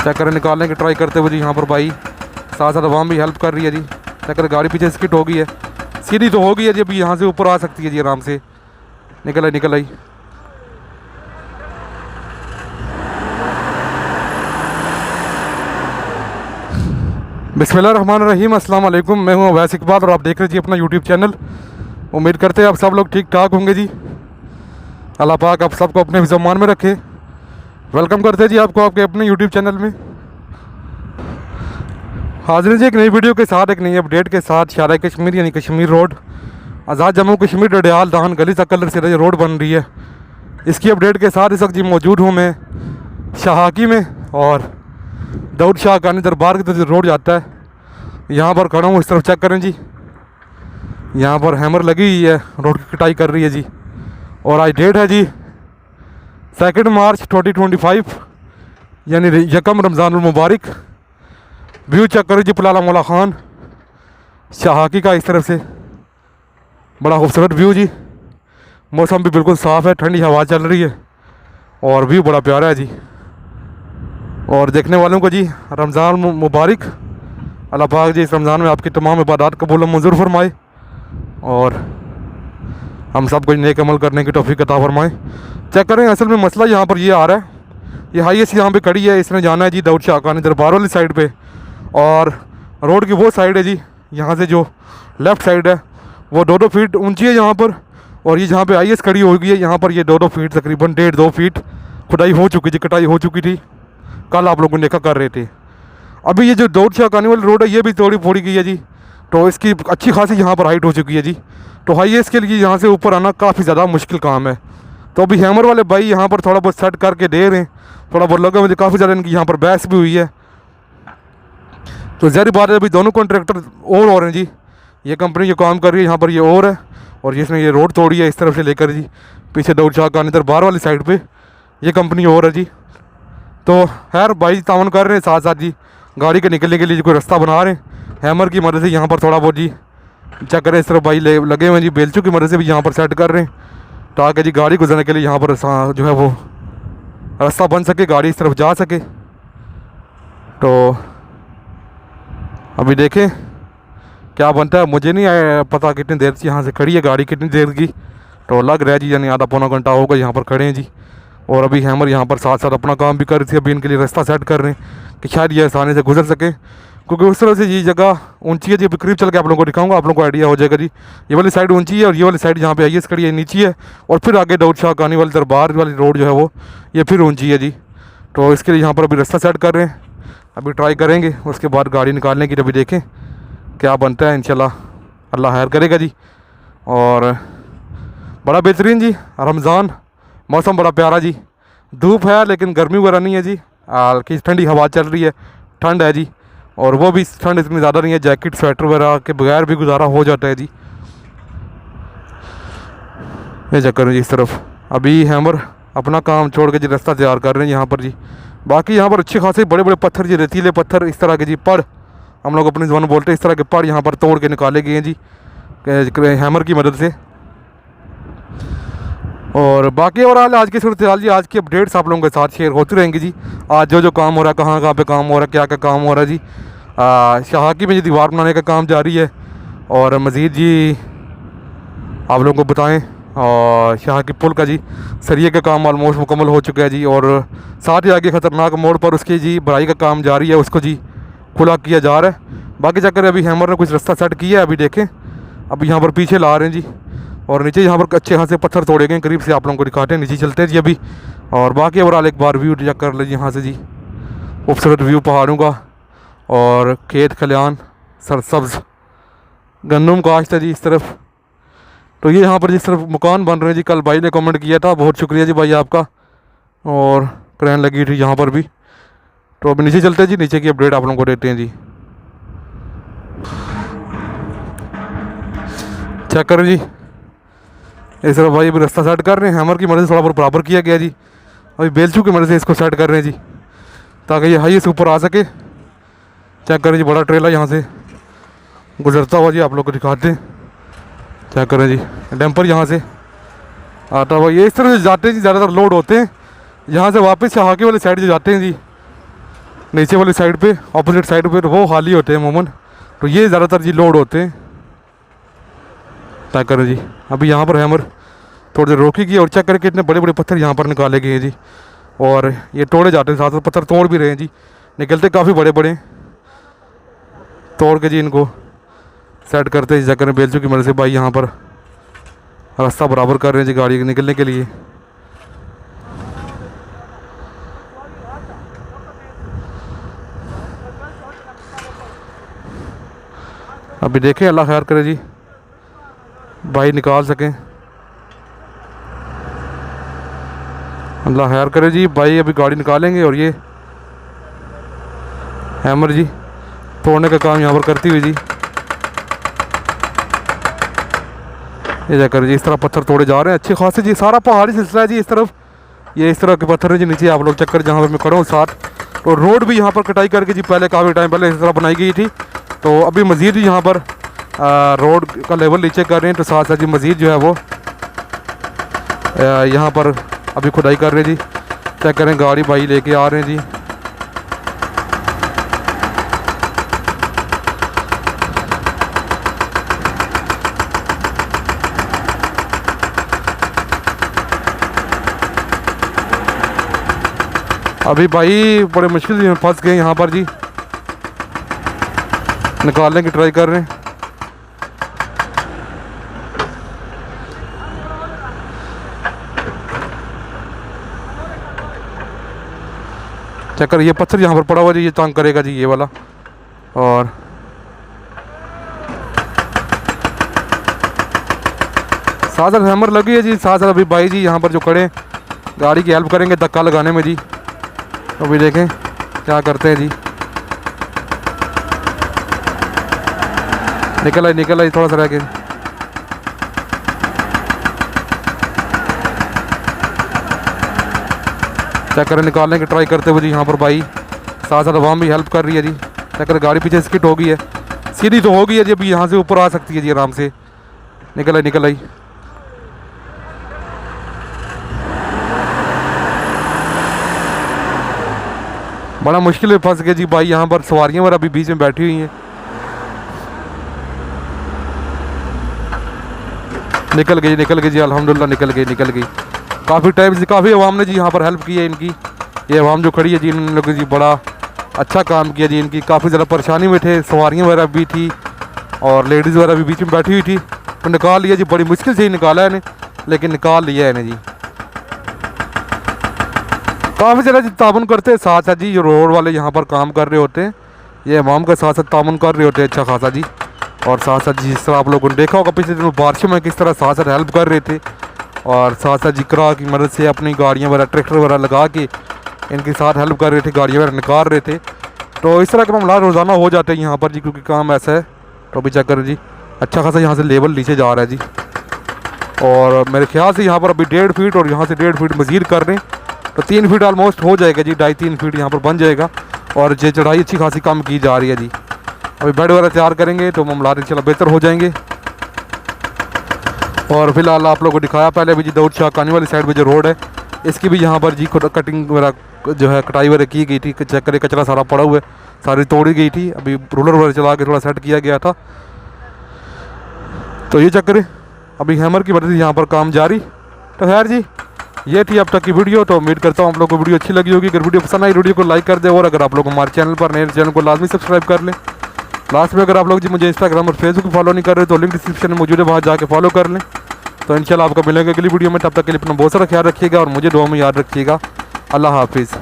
Check करें, निकालने की ट्राई करते हुए जी। यहाँ पर भाई साथ साथ आवाम भी हेल्प कर रही है जी। चेक करें, गाड़ी पीछे स्किट हो गई है, सीधी तो हो गई है जी। अभी यहाँ से ऊपर आ सकती है जी आराम से। निकल आई। बिस्मिल्लाहिर्रहमानिर्रहीम, अस्सलाम वालेकुम। मैं हूँ अवैस इकबाल और आप देख रहे जी अपना यूट्यूब चैनल। उम्मीद करते हैं आप सब लोग ठीक ठाक होंगे जी। अल्लाह पाक आप सबको अपने ज़मान में रखे। वेलकम करते हैं जी आपको आपके अपने यूट्यूब चैनल में। हाजिर जी एक नई वीडियो के साथ, एक नई अपडेट के साथ। शारा कश्मीर यानी कश्मीर रोड, आज़ाद जम्मू कश्मीर डडियाल दाहन गली सकल से रोड बन रही है। इसकी अपडेट के साथ इस वक्त जी मौजूद हूँ मैं शाहाकी में, और दाऊद शाह कानी दरबार की तरफ रोड जाता है, यहाँ पर खड़ा हूँ। इस तरफ चेक करें जी, यहाँ पर हैमर लगी हुई है, रोड की कटाई कर रही है जी। और आज डेट है जी 2 मार्च 2025 यानी यकम रमज़ान मुबारक। व्यू चेक करें जी पलाला मौला खान शाहाकी का, इस तरफ से बड़ा खूबसूरत व्यू जी। मौसम भी बिल्कुल साफ़ है, ठंडी हवा चल रही है और व्यू बड़ा प्यारा है जी। और देखने वालों को जी रमज़ान मुबारक। अल्लाह पाक जी इस रमज़ान में आपकी तमाम इबादत कबूल मंजूर फरमाए और हम सब कुछ नेक अमल करने की तौफीक अता फरमाए। चेक करें, असल में मसला यहाँ पर ये आ रहा है, ये हाईएस्ट यहाँ पे खड़ी है, इसने जाना है जी दाऊद शाह कानी दरबार वाली साइड पे, और रोड की वो साइड है जी यहाँ से जो लेफ़्ट साइड है वो 2-2 फीट ऊंची है यहाँ पर। और ये जहाँ पे हाईएस्ट खड़ी हो गई है यहाँ पर ये 2-2 फीट तकरीबन 1.5-2 फीट खुदाई हो चुकी थी, कटाई हो चुकी थी। कल आप लोगों ने देखा कर रहे थे। अभी ये जो दाऊद शाह कानी वाली रोड है ये भी तोड़ी फोड़ी गई है जी, तो इसकी अच्छी खासी यहाँ पर हाइट हो चुकी है जी। तो हाईएस्ट के लिए यहाँ से ऊपर आना काफ़ी ज़्यादा मुश्किल काम है। तो अभी हैमर वाले भाई यहाँ पर थोड़ा बहुत सेट करके दे रहे हैं, थोड़ा बहुत लगा मुझे काफ़ी ज़्यादा इनकी यहाँ पर बहस भी हुई है। तो ज़ाहिर बात है अभी दोनों कॉन्ट्रैक्टर और हैं जी, ये कंपनी जो काम कर रही है यहाँ पर ये और है, और जिसने ये रोड तोड़ी है इस तरफ से लेकर जी पीछे दाऊद शाह कानी दरबार वाली साइड पे ये कंपनी और है जी। तो खैर भाई तावन कर रहे हैं साथ साथ जी, गाड़ी के निकलने के लिए कोई रास्ता बना रहे हैं हैमर की मदद से। यहाँ पर थोड़ा बहुत जी चेक करें, इस तरफ भाई लगे हुए हैं जी, बेलचू की मदद से भी यहाँ पर सेट कर रहे हैं ताकि जी गाड़ी गुजरने के लिए यहाँ पर जो है वो रास्ता बन सके, गाड़ी इस तरफ जा सके। तो अभी देखें क्या बनता है, मुझे नहीं पता कितनी देर से यहाँ से खड़ी है गाड़ी, कितनी देर की। तो लग रहा है जी यानी आधा पौना घंटा होगा यहाँ पर खड़े हैं जी। और अभी हैमर यहाँ पर साथ साथ अपना काम भी कर रही थी, अभी इनके लिए रास्ता सेट कर रहे हैं कि शायद ये आसानी से गुजर सके, क्योंकि उस तरह से ये जगह ऊंची है जी। अभी करीब चल के आप लोगों को दिखाऊंगा, आप लोगों को आइडिया हो जाएगा जी। ये वाली साइड ऊंची है और ये वाली साइड जहाँ पे आईएस खड़ी है नीची है, और फिर आगे दाऊद शाह कानी वाली दरबार वाली रोड जो है वो ये फिर ऊंची है जी। तो इसके लिए यहाँ पर अभी रास्ता सेट कर रहे हैं, अभी ट्राई करेंगे उसके बाद गाड़ी निकालने की। अभी देखें क्या बनता है, इंशाल्लाह अल्लाह खैर करेगा जी। और बड़ा बेहतरीन जी रमज़ान, मौसम बड़ा प्यारा जी। धूप है लेकिन गर्मी वगैरह नहीं है जी, हल्की ठंडी हवा चल रही है, ठंड है जी। और वो भी ठंड इतनी ज़्यादा नहीं है, जैकेट स्वेटर वगैरह के बगैर भी गुजारा हो जाता है जी। ये चक्कर जी इस तरफ अभी हैमर अपना काम छोड़ के जी रास्ता तैयार कर रहे हैं यहाँ पर जी। बाकी यहाँ पर अच्छे खासे बड़े बड़े पत्थर जी, रेतीले पत्थर इस तरह के जी, पड़ हम लोग अपनी ज़बान बोलते हैं, इस तरह के पड़ यहाँ पर तोड़ के निकाले गए हैं जी हैमर की मदद से। और बाकी ओवरऑल आज की सूरत हाल जी, आज की अपडेट्स आप लोगों के साथ शेयर होती रहेंगी जी। आज जो जो काम हो रहा है, कहाँ कहाँ पे काम हो रहा है, क्या क्या काम हो रहा है जी। शाहाकी में जी दीवार बनाने का काम जारी है, और मज़ीद जी आप लोगों को बताएं और शाहाकी पुल का जी सरिये का काम ऑलमोस्ट मुकम्मल हो चुका है जी। और साथ ही आगे ख़तरनाक मोड़ पर उसकी जी भराई का काम जारी है, उसको जी खुला किया जा रहा है। बाकी जाकर अभी हैमर ने कुछ रास्ता सेट किया है, अभी देखें अभी यहाँ पर पीछे ला रहे हैं जी। और नीचे यहाँ पर अच्छे खासे पत्थर तोड़े गए, करीब से आप लोगों को दिखाते हैं, नीचे चलते हैं जी अभी। और बाकी ओवरऑल एक बार व्यू चेक कर लीजिए यहाँ से जी, खूबसूरत व्यू पहाड़ों का और खेत खलियान सरसब्ज गंदम काश्त है जी इस तरफ। तो ये यहाँ पर जिस तरफ मकान बन रहे हैं जी, कल भाई ने कमेंट किया था, बहुत शुक्रिया जी भाई आपका। और क्रेन लगी थी यहाँ पर भी। तो अभी नीचे चलते हैं जी, नीचे की अपडेट आप लोगों को देते हैं जी। चेक करें जी इस तरफ भाई अभी रास्ता सेट कर रहे हैं, हैमर की मदद से थोड़ा बहुत बराबर किया गया जी। अभी बेलचू की मदद से इसको सेट कर रहे हैं जी ताकि ये हाई से ऊपर आ सके। चेक करें जी, बड़ा ट्रेलर यहाँ से गुजरता हुआ जी, आप लोग को दिखाते हैं। चेक करें जी, डैम्पर यहाँ से आता हुआ ये इस तरह से जाते हैं जी, ज़्यादातर लोड होते हैं यहाँ से वापस शाहाकी वाली साइड से जाते हैं जी। नीचे वाली साइड पे, ऑपोजिट साइड पे वो खाली होते हैं अमूमन, तो ये ज़्यादातर जी लोड होते हैं। क्या करें जी, अभी यहाँ पर हैमर थोड़ी देर रोकेगी और चेक करें कितने बड़े बड़े पत्थर यहाँ पर निकाले गए हैं जी। और ये तोड़े जाते हैं, साथ साथ पत्थर तोड़ भी रहे हैं जी, निकलते काफ़ी बड़े बड़े। तोड़ के जी इनको सेट करते हैं, चेक करें बेलचों की मदद से भाई यहाँ पर रास्ता बराबर कर रहे हैं जी गाड़ी निकलने के लिए। अभी देखें, अल्लाह खैर करे जी, भाई निकाल सकें, अल्लाह खैर करे जी। भाई अभी गाड़ी निकालेंगे और ये हैमर जी तोड़ने का काम यहाँ पर करती हुई जी, ये जाकर जी इस तरह पत्थर तोड़े जा रहे हैं अच्छे खासे जी। सारा पहाड़ी सिलसिला है जी इस तरफ, ये इस तरह के पत्थर है जी। नीचे आप लोग चक्कर जहाँ पर मैं खड़ा हूँ साथ, तो रोड भी यहाँ पर कटाई करके जी पहले काफ़ी टाइम पहले इस तरह बनाई गई थी, तो अभी मज़ीद यहाँ पर रोड का लेवल नीचे कर रहे हैं, तो साथ साथ जी मज़ीद जो है वो यहाँ पर अभी खुदाई कर रहे हैं जी। चेक करें गाड़ी भाई लेके आ रहे हैं जी। अभी भाई बड़े मुश्किल से फंस गए यहाँ पर जी, निकालने की ट्राई कर रहे हैं। चक्कर ये पत्थर यहाँ पर पड़ा हुआ जी, ये तंग करेगा जी ये वाला। और साथ साथ हैमर लगी है जी, साथ साथ अभी भाई जी यहाँ पर जो खड़े गाड़ी की हेल्प करेंगे धक्का लगाने में जी। तो अभी देखें क्या करते हैं जी। निकल आई थोड़ा सा रह के। चक्कर निकालने की ट्राई करते हुए जी यहाँ पर भाई, साथ साथ अवाम भी हेल्प कर रही है जी। चक्कर गाड़ी पीछे स्किट हो गई है, सीधी तो हो गई है जी, अभी यहाँ से ऊपर आ सकती है जी आराम से। निकल आई। बड़ा मुश्किल में फंस गए जी भाई, यहाँ पर सवारियाँ वगैरह अभी बीच में बैठी हुई हैं। निकल गई जी अल्हम्दुलिल्लाह, निकल गई। काफ़ी टाइम से काफ़ी अवाम ने जी यहाँ पर हेल्प की है इनकी। ये अवाम जो खड़ी है जी, इन लोगों जी बड़ा अच्छा काम किया जी। इनकी काफ़ी ज़्यादा परेशानी में थे, सवारियाँ वगैरह भी थी और लेडीज़ वगैरह भी बीच में बैठी हुई थी, तो निकाल लिया जी। बड़ी मुश्किल से ही निकाला है इन्हें, लेकिन निकाल लिया है इन्हें जी। काफ़ी ज़्यादा जी तामुन करते हैं साथ साथ जी, जो रोड वाले यहाँ पर काम कर रहे होते हैं, ये अवाम के साथ साथ तामुन कर रहे होते हैं अच्छा खासा जी। और साथ साथ जिस तरह आप लोगों ने देखा होगा पिछले दिनों बारिशों में किस तरह साथ साथ हेल्प कर रहे थे, और साथ साथ जिक्रा की मदद से अपनी गाड़ियाँ वगैरह ट्रैक्टर वगैरह लगा के इनके साथ हेल्प कर रहे थे, गाड़ियाँ वगैरह निकाल रहे थे। तो इस तरह के मामला रोज़ाना हो जाते हैं यहाँ पर जी, क्योंकि काम ऐसा है। तो अभी चेक करें जी, अच्छा खासा यहाँ से लेवल नीचे जा रहा है जी, और मेरे ख्याल से यहाँ पर अभी 1.5 फीट और यहाँ से 1.5 फीट मज़ीद कर रहे हैं, तो 3 फीट ऑलमोस्ट हो जाएगा जी, 2.5-3 फीट यहाँ पर बन जाएगा। और ये चढ़ाई अच्छी खासी कम की जा रही है जी। अभी बेड वगैरह तैयार करेंगे तो मामला इंशाल्लाह बेहतर हो जाएंगे। और फिलहाल आप लोगों को दिखाया पहले भी जी, दाऊद शाह कानी वाली साइड में जो रोड है, इसकी भी यहाँ पर जी कटिंग वगैरह जो है कटाई वगैरह की गई थी। चेक करें कचरा सारा पड़ा हुआ है, सारी तोड़ी गई थी, अभी रोलर वगैरह चला के थोड़ा सेट किया गया था। तो ये चेक करें, अभी हैमर की मदद से यहाँ पर काम जारी। तो खैर जी, ये थी अब तक की वीडियो। तो उम्मीद करता हूँ आप लोगों को वीडियो अच्छी लगी होगी। अगर वीडियो पसंद आई वीडियो को लाइक कर दे, और अगर आप लोग हमारे चैनल पर नए चैनल को लाजमी सब्सक्राइब कर लें। लास्ट में अगर आप लोग जी मुझे इंस्टाग्राम और फेसबुक फॉलो नहीं कर रहे तो लिंक डिस्क्रिप्शन में मौजूद है, वहाँ जाके फॉलो कर लें। तो इंशाल्लाह आपको मिलेंगे अगली वीडियो में, तब तक के लिए अपना बहुत सारा ख्याल रखिएगा और मुझे दुआ में याद रखिएगा। अल्लाह हाफिज़।